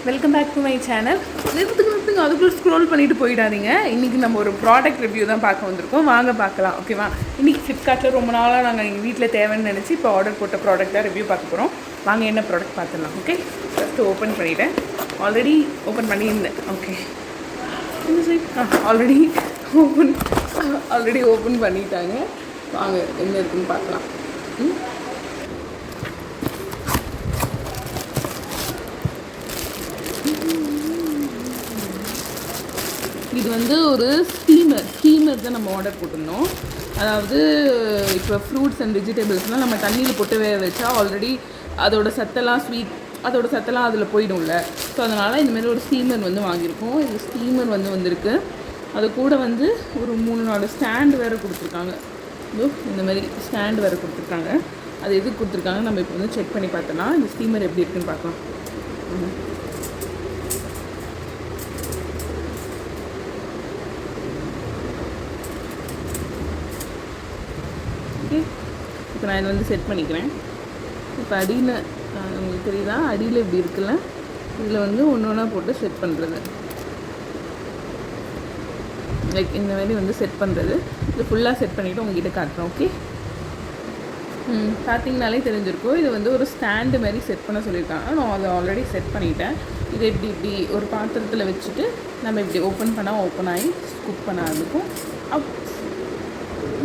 Welcome back to my channel. நிறுத்துக்கு அதுக்குள்ளே scroll பண்ணிவிட்டு போயிடாதீங்க. இன்றைக்கி நம்ம ஒரு ப்ராடக்ட் ரிவ்யூ தான் பார்க்க வந்திருக்கோம். வாங்க பார்க்கலாம். ஓகேவா? இன்றைக்கி ஃப்ளிப்கார்ட்டில் ரொம்ப நாளாக நாங்கள் எங்கள் வீட்டில் தேவைன்னு நினச்சி இப்போ ஆர்டர் போட்ட ப்ராடக்ட் தான் ரிவ்யூ பார்க்க போகிறோம். வாங்க என்ன ப்ராடக்ட் பார்த்துடலாம். ஓகே, ஃபஸ்ட்டு ஓப்பன் பண்ணிவிட்டேன். ஆல்ரெடி ஓப்பன் பண்ணியிருந்தேன். ஓகே, இந்த சைட் ஆல்ரெடி ஓப்பன் பண்ணிட்டாங்க. வாங்க என்ன இருக்குன்னு பார்க்கலாம். இது வந்து ஒரு ஸ்டீமர் தான் நம்ம ஆர்டர் போட்டிருந்தோம். அதாவது இப்போ ஃப்ரூட்ஸ் அண்ட் வெஜிடபிள்ஸ்லாம் நம்ம தண்ணியில் போட்டு வேக வச்சா ஆல்ரெடி அதோட சத்தெல்லாம் அதில் போயிடும்ல. ஸோ அதனால் இந்தமாரி ஒரு ஸ்டீமர் வந்து வாங்கியிருக்கோம். இது ஸ்டீமர் வந்திருக்கு. அது கூட வந்து ஒரு 3-4 ஸ்டாண்டு வேறு கொடுத்துருக்காங்க. இந்த மாதிரி ஸ்டாண்டு வேறு கொடுத்துருக்காங்க. அது எதுக்கு கொடுத்துருக்காங்க நம்ம இப்போ வந்து செக் பண்ணி பார்த்தோன்னா இந்த ஸ்டீமர் எப்படி இருக்குன்னு பார்க்கலாம். இப்போ நான் இதை வந்து செட் பண்ணிக்கிறேன். இப்போ அடியில் உங்களுக்கு தெரியுதா, அடியில் இப்படி இருக்குல்ல, இதில் வந்து ஒன்று ஒன்றா போட்டு செட் பண்ணுறது. லைக் இந்த மாதிரி வந்து செட் பண்ணுறது. இது ஃபுல்லாக செட் பண்ணிவிட்டு உங்ககிட்ட காட்டுறேன். ஓகே, பார்த்தீங்கனாலே தெரிஞ்சிருக்கும். இது வந்து ஒரு ஸ்டாண்டு மாதிரி செட் பண்ண சொல்லியிருக்காங்க. நான் அதை ஆல்ரெடி செட் பண்ணிட்டேன். இது இப்படி ஒரு பாத்திரத்தில் வச்சுட்டு நம்ம இப்படி ஓப்பன் பண்ணால் ஓப்பன் ஆகி குக் பண்ண ஆரம்பிக்கும்.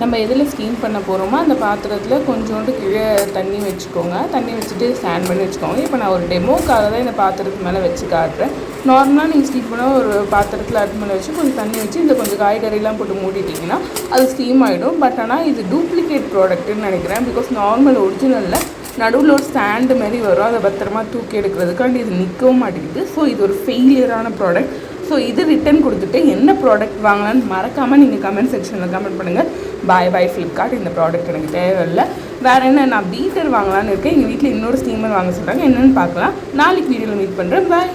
நம்ம எதில் ஸ்டீம் பண்ண போகிறோமோ அந்த பாத்திரத்தில் கொஞ்சோண்டு கீழே தண்ணி வச்சுக்கோங்க. தண்ணி வச்சுட்டு ஸ்டாண்ட் பண்ணி வச்சுக்கோங்க. இப்போ நான் ஒரு டெமோக்காக தான் இந்த பாத்திரத்துக்கு மேலே வச்சு காட்டுறேன். நார்மலாக நீங்கள் ஸ்டீம் பண்ண ஒரு பாத்திரத்தில் அடுப்பு மேலே வச்சு கொஞ்சம் தண்ணி வச்சு இந்த கொஞ்சம் காய்கறிலாம் போட்டு மூடிட்டிங்கன்னா அது ஸ்டீம் ஆகிடும். பட் ஆனால் இது டூப்ளிகேட் ப்ராடக்ட்டுன்னு நினைக்கிறேன். பிகாஸ் நார்மல் ஒரிஜினலில் நடுவில் ஒரு ஸ்டாண்டு மாதிரி வரும். அதை பத்திரமா தூக்கி எடுக்கிறதுக்காண்டி இது நிற்கவும் மாட்டேங்குது. ஸோ இது ஒரு ஃபெயிலியரான ப்ராடக்ட். ஸோ இது ரிட்டன் கொடுத்துட்டு என்ன ப்ராடக்ட் வாங்கலான்னு மறக்காமல் நீங்கள் கமெண்ட் செக்ஷனில் கமெண்ட் பண்ணுங்கள். பாய் ஃப்ளிப்கார்ட், இந்த ப்ராடக்ட் எனக்கு தேவையில்லை. வேறு என்ன, நான் பீட்டர் வாங்கலான்னு இருக்கேன். எங்கள் வீட்டில் இன்னொரு ஸ்டீமர் வாங்க சொல்கிறாங்க. என்னென்னு பார்க்கலாம். நாளைக்கு வீடியோவில் மீட் பண்ணுறேன். பாய்.